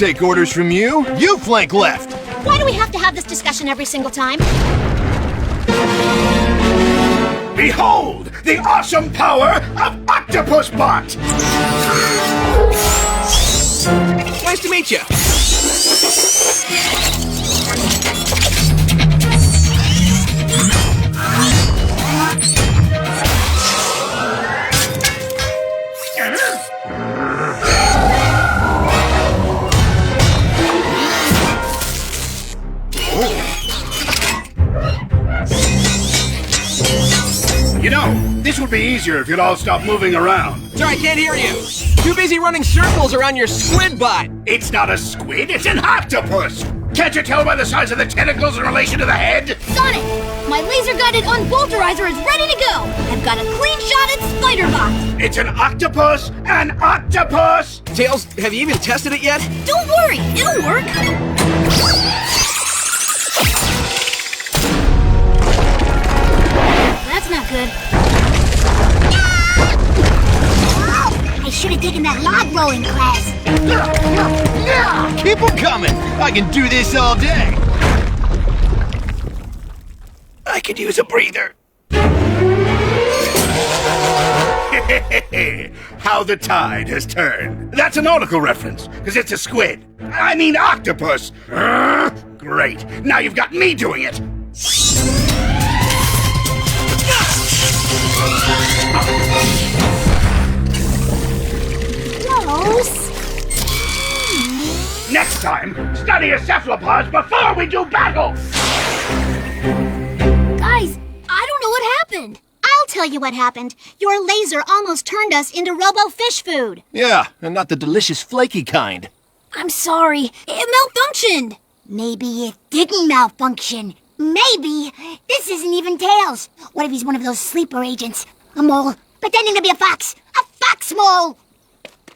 take orders from you. You flank left. Why do we have to have this discussion every single time? Behold, the awesome power of Octopus Bot! Nice to meet you. You know, this would be easier if you'd all stop moving around. Sir, I can't hear you. Too busy running circles around your squid bot. It's not a squid, it's an octopus! Can't you tell by the size of the tentacles in relation to the head? Sonic, my laser-guided unbolterizer is ready to go. I've got a clean shot at Spider-Bot. It's an octopus! An octopus! Tails, have you even tested it yet? Don't worry, it'll work. That's not good. I should have taken that log rolling class. Keep them coming. I can do this all day. I could use a breather. How the tide has turned. That's a nautical reference, because it's a squid. I mean octopus. Great. Now you've got me doing it. Close. Next time, study your cephalopods before we do battle! Guys, I don't know what happened. I'll tell you what happened. Your laser almost turned us into robo-fish food. Yeah, and not the delicious flaky kind. I'm sorry. It malfunctioned. Maybe it didn't malfunction. Maybe this isn't even Tails. What if he's one of those sleeper agents? A mole, pretending to be a fox. A fox mole!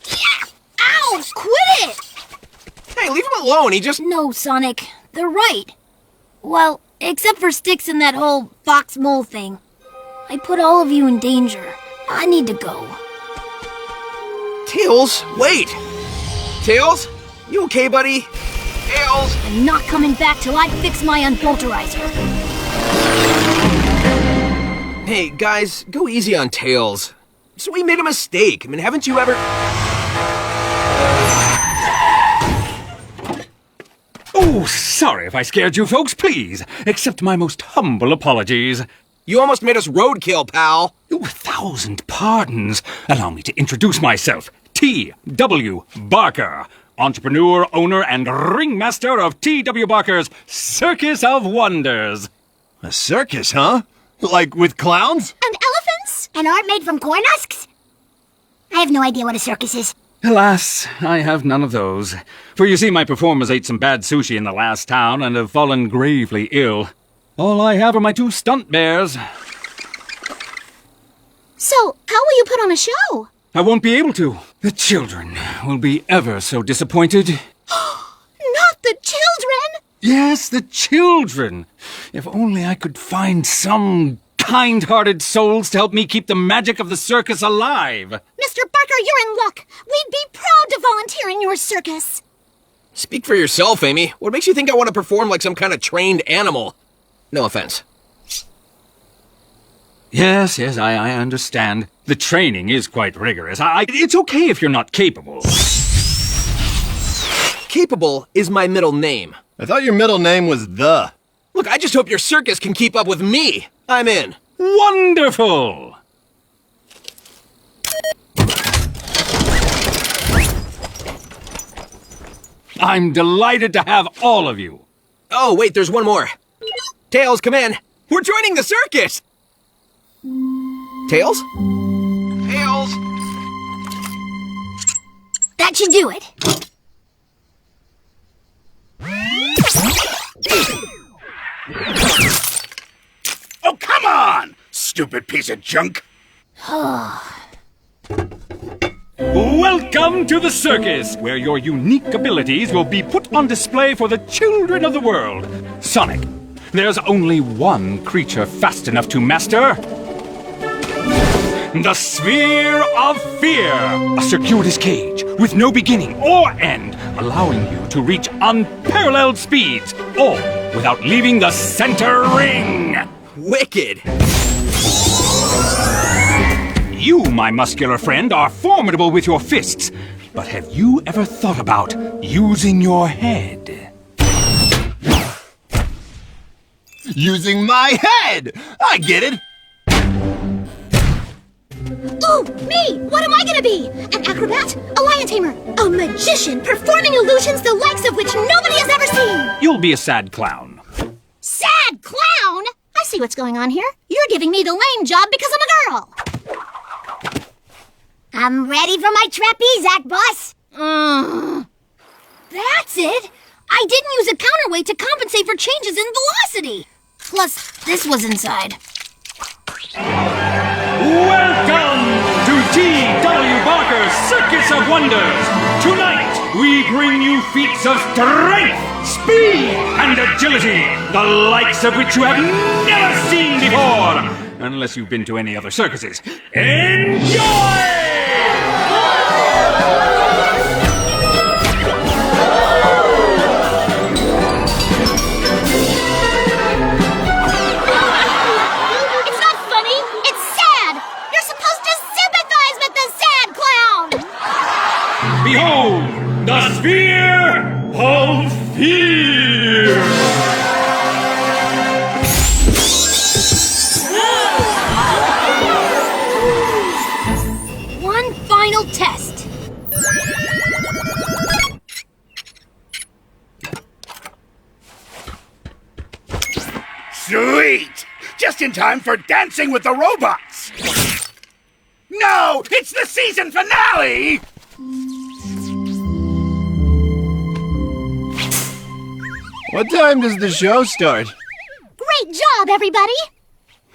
Yeah! Ow! Quit it! Hey, leave him alone. He just... No, Sonic. They're right. Well, except for Sticks and that whole fox mole thing. I put all of you in danger. I need to go. Tails, wait. Tails, you okay, buddy? Tails. I'm not coming back till I fix my unbolterizer. Hey, guys, go easy on Tails. So we made a mistake. I mean, haven't you ever... Oh, sorry if I scared you folks. Please, accept my most humble apologies. You almost made us roadkill, pal. Oh, 1,000 pardons. Allow me to introduce myself. T.W. Barker, entrepreneur, owner, and ringmaster of T.W. Barker's Circus of Wonders. A circus, huh? Like with clowns? And elephants? And art made from corn husks? I have no idea what a circus is. Alas, I have none of those. For you see, my performers ate some bad sushi in the last town and have fallen gravely ill. All I have are my 2 stunt bears. So, how will you put on a show? I won't be able to. The children will be ever so disappointed. Not the children! Yes, the children. If only I could find some kind-hearted souls to help me keep the magic of the circus alive. Mr. Barker, you're in luck. We'd be proud to volunteer in your circus. Speak for yourself, Amy. What makes you think I want to perform like some kind of trained animal? No offense. Yes, I understand. The training is quite rigorous. It's okay if you're not capable. Capable is my middle name. I thought your middle name was The. Look, I just hope your circus can keep up with me. I'm in. Wonderful! I'm delighted to have all of you. Oh, wait, there's one more. Tails, come in. We're joining the circus! Tails? Tails! That should do it. Oh, come on! Stupid piece of junk! Welcome to the circus, where your unique abilities will be put on display for the children of the world. Sonic, there's only one creature fast enough to master. The Sphere of Fear! A circuitous cage with no beginning or end, allowing you to reach unparalleled speeds, all without leaving the center ring. Wicked. You, my muscular friend, are formidable with your fists, but have you ever thought about using your head? Using my head! I get it! Ooh, me! What am I gonna be? An acrobat? A lion tamer? A magician performing illusions the likes of which nobody has ever seen! You'll be a sad clown. Sad clown? I see what's going on here. You're giving me the lame job because I'm a girl. I'm ready for my trapeze act, boss. That's it. I didn't use a counterweight to compensate for changes in velocity. Plus, this was inside. Welcome to T.W. Barker's Circus of Wonders. Tonight, we bring you feats of strength, speed, and agility, the likes of which you have never seen before. Unless you've been to any other circuses. Enjoy! Behold, the Sphere of Fear! One final test. Sweet! Just in time for Dancing with the Robots! No! It's the season finale! What time does the show start? Great job, everybody!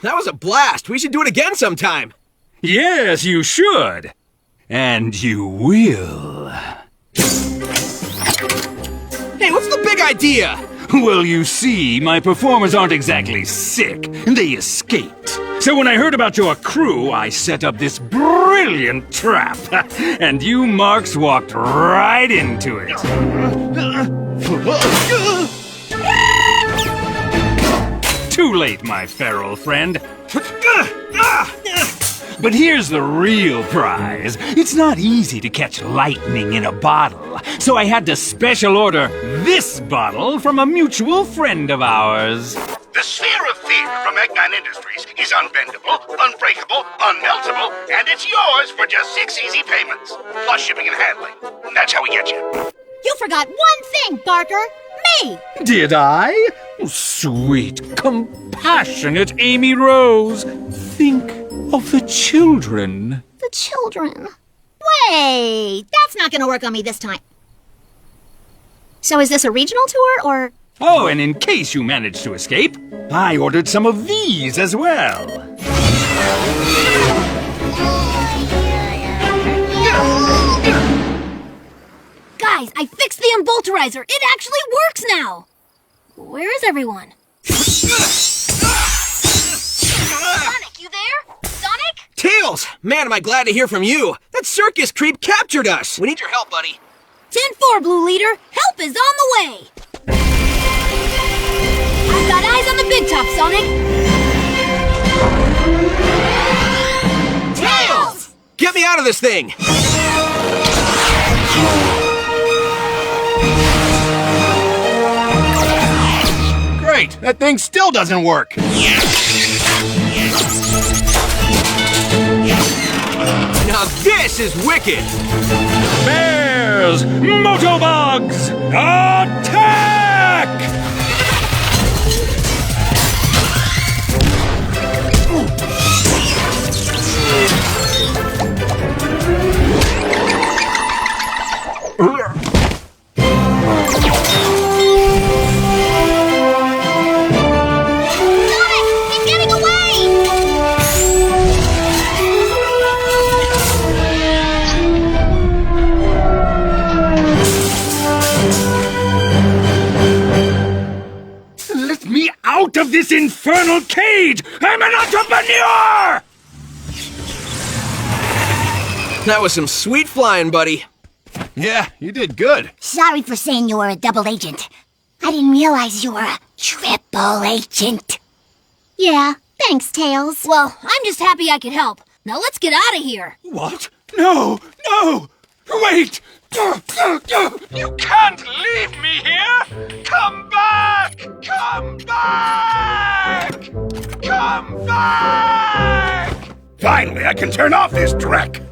That was a blast. We should do it again sometime. Yes, you should. And you will. Hey, what's the big idea? Well, you see, my performers aren't exactly sick. They escaped. So when I heard about your crew, I set up this brilliant trap. And you marks walked right into it. Too late, my feral friend. But here's the real prize. It's not easy to catch lightning in a bottle, so I had to special order this bottle from a mutual friend of ours. The Sphere of Fear from Eggman Industries is unbendable, unbreakable, unmeltable, and it's yours for just 6 easy payments, plus shipping and handling. That's how we get you. You forgot one thing, Barker. Me! Did I? Sweet, compassionate Amy Rose. Think of the children. The children. Wait, that's not gonna work on me this time. So is this a regional tour, or...? Oh, and in case you managed to escape, I ordered some of these as well. Guys, I fixed the embulterizer. It actually works now. Where is everyone? Sonic, you there? Sonic? Tails! Man, am I glad to hear from you. That circus creep captured us. We need your help, buddy. 10-4, Blue Leader. Help is on the way. I've got eyes on the big top, Sonic. Tails! Get me out of this thing! Great! That thing still doesn't work! Now this is wicked! Bears! Motobugs! Attack! Out of this infernal cage! I'm an entrepreneur! That was some sweet flying, buddy. Yeah, you did good. Sorry for saying you were a double agent. I didn't realize you were a triple agent. Yeah, thanks, Tails. Well, I'm just happy I could help. Now let's get out of here. What? No! No! Wait! You can't leave me here! Come back! Come back! Come back! Finally, I can turn off this dreck.